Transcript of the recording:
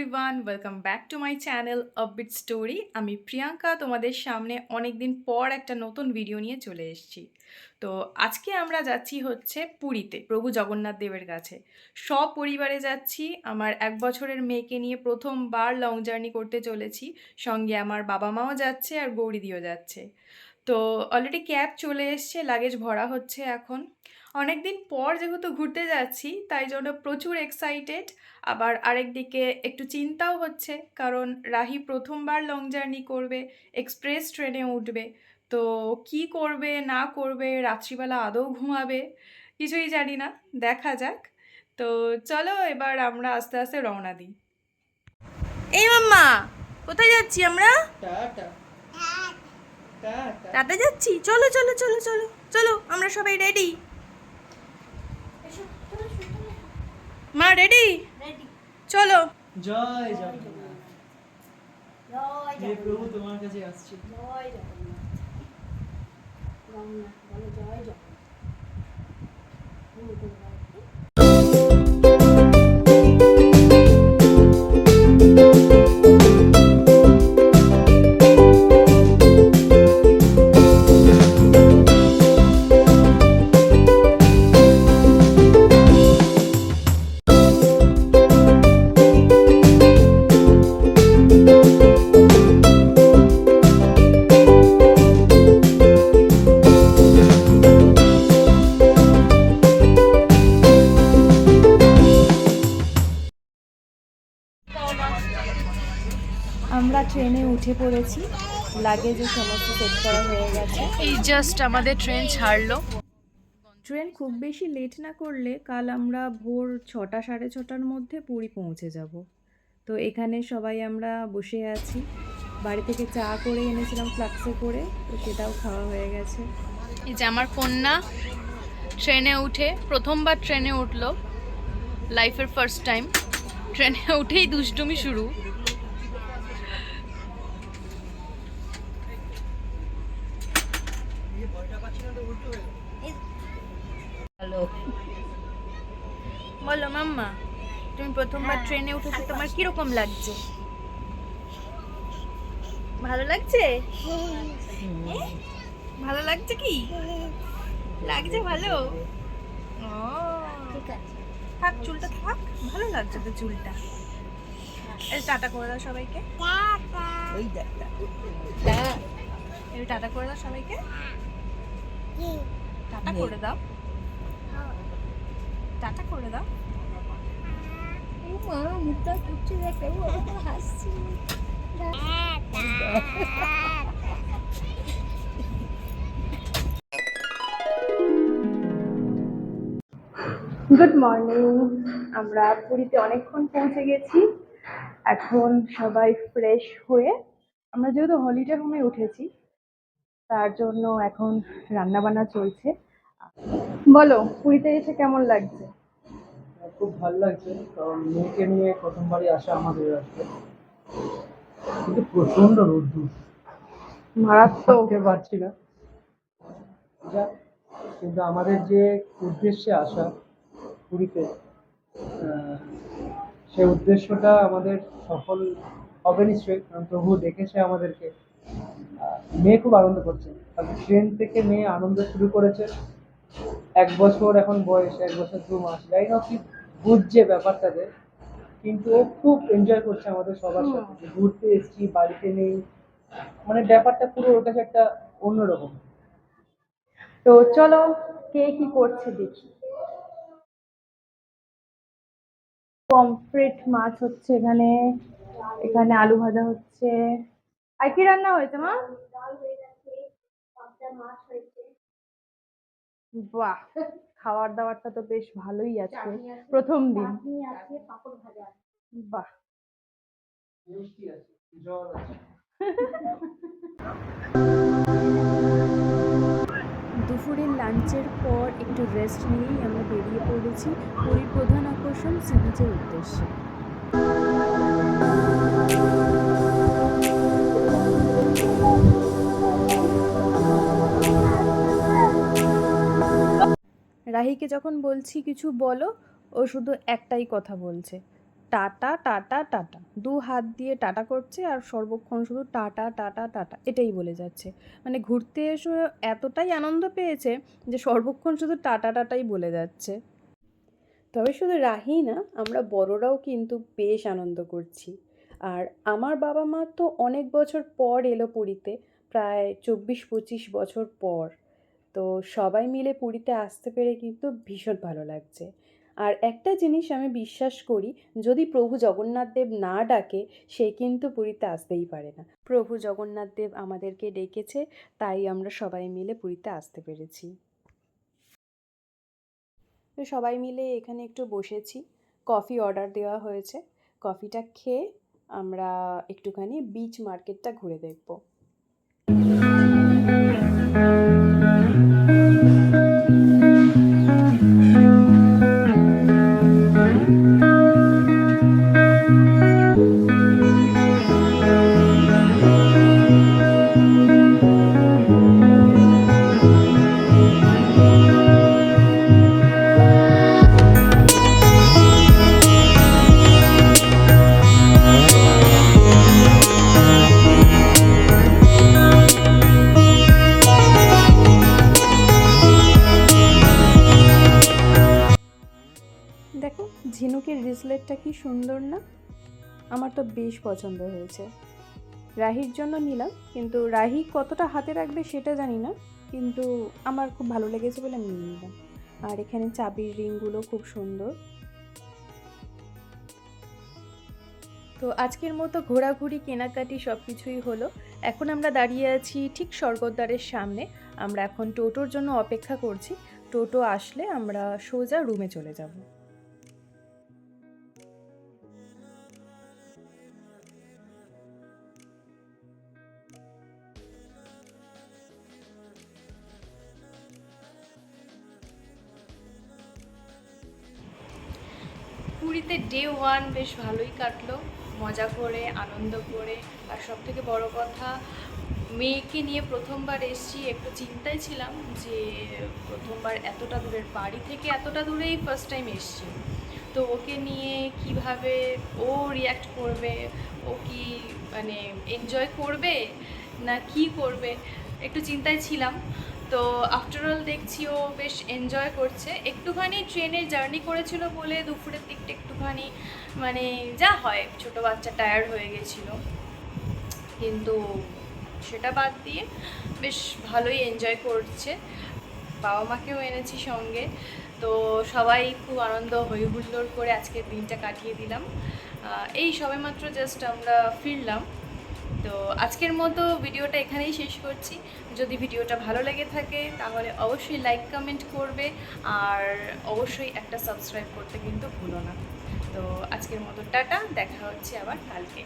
Everyone, welcome back to my channel upbeat story. আমি প্রিয়াঙ্কা তোমাদের সামনে অনেক দিন পর একটা নতুন ভিডিও নিয়ে চলে এসেছি। তো আজকে আমরা যাচ্ছি হচ্ছে পুরীতে, প্রভু জগন্নাথ দেবের কাছে। সপরিবারে যাচ্ছি। আমার 1 বছরের মেয়েকে নিয়ে প্রথমবার লং জার্নি করতে চলেছি। সঙ্গে আমার বাবা মাও যাচ্ছে আর গৌরীদিও যাচ্ছে। তো অলরেডি ক্যাব চলে এসছে, লাগেজ ভরা হচ্ছে এখন। অনেক দিন পর যেহেতু ঘুরতে যাচ্ছি, তাই জন্য প্রচুর এক্সাইটেড। আবার আরেকদিকে একটু চিন্তাও হচ্ছে, কারণ রাহি প্রথমবার লং জার্নি করবে, এক্সপ্রেস ট্রেনে উঠবে। তো কি করবে না করবে, রাত্রিবেলা আদৌ ঘুমাবে, কিছুই জানি না। দেখা যাক। তো চলো এবার আমরা আস্তে আস্তে রওনা দিই। এই মাম্মা, কোথায় যাচ্ছি আমরা? Tata tata. টাটা যাচ্ছি। চলো চলো চলো চলো চলো, আমরা সবাই রেডি। মা রেডি? চলো। জয় জগন্নাথ। হে প্রভু, তোমার কাছে আসছি। আমরা ট্রেনে উঠে পড়েছি, লাগেজও সমস্ত সেট করা হয়ে গেছে। এই জাস্ট আমাদের ট্রেন ছাড়লো। ট্রেন খুব বেশি লেট না করলে কাল আমরা ভোর 6টা সাড়ে 6টার মধ্যে পুরী পৌঁছে যাব। তো এখানে সবাই আমরা বসে আছি। বাড়ি থেকে চা করে এনেছিলাম ফ্লাক্সে করে, তো সেটাও খাওয়া হয়ে গেছে। এই যে আমার কন্যা ট্রেনে উঠে প্রথমবার ট্রেনে উঠলো, লাইফের ফার্স্ট টাইম। ট্রেনে উঠেই দুষ্টুমি শুরু। হ্যালো, বলো মাম্মা, তুমি প্রথমবার ট্রেনে উঠেছো, তোমার কিরকম লাগছে? ভালো লাগছে? ভালো লাগছে কি? লাগছে ভালো? ও ঠিক আছে, থাক চুলটা থাক, ভালো লাগছে তো চুলটা। টাটা করে দাও সবাইকে। ওই দেখ, টাটা করে দাও সবাইকে। টাটা করে দাও, টাটা করে দাও। ও মা, মুখটা ফুটছে, দেখ কেমন হাসছি। Good morning. আমরা পুরীতে অনেকক্ষণ পৌঁছে গেছি। এখন সবাই ফ্রেশ হয়ে, আমরা যেহেতু হলিডে হোমে উঠেছি, তার জন্য এখন রান্না বান্না চলছে। বলো, পুরীতে এসে কেমন লাগছে? খুব ভালো লাগছে, কারণ মেয়েকে নিয়ে প্রথমবারই আসা আমাদের আসবে। কিন্তু প্রচন্ড রোদ্দুর, মারাত্মক। থাকতে পারছি না। যাক, কিন্তু আমাদের যে উদ্দেশ্যে আসা পুরীতে, আহ, সেই উদ্দেশ্যটা আমাদের সফল হবে নিশ্চয়ই, কারণ প্রভু দেখেছে আমাদেরকে। মেয়ে খুব আনন্দ করছে, কারণ ট্রেন থেকে মেয়ে আনন্দ শুরু করেছে। 1 বছর এখন বয়স, 1 বছর 2 মাস, জানি না কি বুঝছে ব্যাপারটাতে, কিন্তু ও খুব এনজয় করছে আমাদের সবার সাথে, যে ঘুরতে এসেছি, বাড়িতে নেই। মানে ব্যাপারটা পুরো ওর কাছে একটা অন্যরকম। তো চলো, কে কি করছে দেখি। পমফ্রেট মাছ হচ্ছে এখানে, এখানে আলু ভাজা হচ্ছে। আর কি রান্না হয়েছে মা? বাহ, খাবার দাবারটা তো বেশ ভালোই আছে প্রথম দিন। বাহ। মিষ্টি আছে, জল আছে। দুপুরের লাঞ্চের পর একটু রেস্ট নিয়েই আমরা বেরিয়ে পড়েছি পুরীর প্রধান আকর্ষণ সি বিচের উদ্দেশ্যে। রাহিকে যখন বলছি কিছু বলো, ও শুধু একটাই কথা বলছে, টাটা টাটা টাটা, দু হাত দিয়ে টাটা করছে আর সর্বক্ষণ শুধু টাটা টাটা টাটা এটাই বলে যাচ্ছে। মানে ঘুরতে এসে এতটাই আনন্দ পেয়েছে যে সর্বক্ষণ শুধু টাটা টাটাই বলে যাচ্ছে। তবে শুধু রাহি না, আমরা বড়রাও কিন্তু বেশ আনন্দ করছি। আর আমার বাবা মা তো অনেক বছর পর এলো পুরীতে, প্রায় 24-25 বছর পর। তো সবাই মিলে পুরীতে আসতে পেরে কিন্তু ভীষণ ভালো লাগছে। আর একটা জিনিস আমি বিশ্বাস করি, যদি প্রভু জগন্নাথ দেব না ডাকে সে কিন্তু পুরীতে আসতেই পারে না। প্রভু জগন্নাথ দেব আমাদেরকে ডেকেছে, তাই আমরা সবাই মিলে পুরীতে আসতে পেরেছি। তো সবাই মিলে এখানে একটু বসেছি, কফি অর্ডার দেওয়া হয়েছে। কফিটা খেয়ে আমরা একটুখানি বিচ মার্কেটটা ঘুরে দেখব। দেখো ঝিনুকের রিসলেটটা কি সুন্দর না? আমার তো বেশ পছন্দ হয়েছে। রাহির জন্য নিলাম, কিন্তু রাহি কতটা হাতে রাখবে সেটা জানি না, কিন্তু আমার খুব ভালো লেগেছে বলে আমি নিয়ে নিলাম। আর এখানে চাবির রিংগুলো খুব সুন্দর। তো আজকের মতো ঘোরাঘুরি কেনাকাটি সব কিছুই হলো। এখন আমরা দাঁড়িয়ে আছি ঠিক স্বর্গদ্বারের সামনে। আমরা এখন টোটোর জন্য অপেক্ষা করছি। টোটো আসলে আমরা সোজা রুমে চলে যাব। পুরীতে ডে 1 বেশ ভালোই কাটলো, মজা করে আনন্দ করে। আর সবথেকে বড় কথা, মেয়েকে নিয়ে প্রথমবার এসেছি, একটু চিন্তায় ছিলাম যে প্রথমবার এতটা দূরের বাড়ি থেকে এতটা দূরেই ফার্স্ট টাইম এসেছি। তো ওকে নিয়ে কিভাবে ও রিয়্যাক্ট করবে, ও কি মানে এনজয় করবে না কি করবে, একটু চিন্তায় ছিলাম। তো আফটারঅল দেখছি ও বেশ এনজয় করছে। একটুখানি ট্রেনের জার্নি করেছিল বলে দুপুরের দিকটা একটুখানি মানে যা হয় ছোটো বাচ্চা টায়ার্ড হয়ে গেছিলো, কিন্তু সেটা বাদ দিয়ে বেশ ভালোই এনজয় করছে। বাবা মাকেও এনেছি সঙ্গে, তো সবাই খুব আনন্দ হই হুল্লোড় করে আজকের দিনটা কাটিয়ে দিলাম। এই সবেমাত্র জাস্ট আমরা ফিরলাম। তো আজকের মতো ভিডিওটা এখানেই শেষ করছি। যদি ভিডিওটা ভালো লেগে থাকে তাহলে অবশ্যই লাইক কমেন্ট করবে, আর অবশ্যই একটা সাবস্ক্রাইব করতে কিন্তু ভুলো না। তো আজকের মতো টাটা, দেখা হচ্ছে আবার কালকে।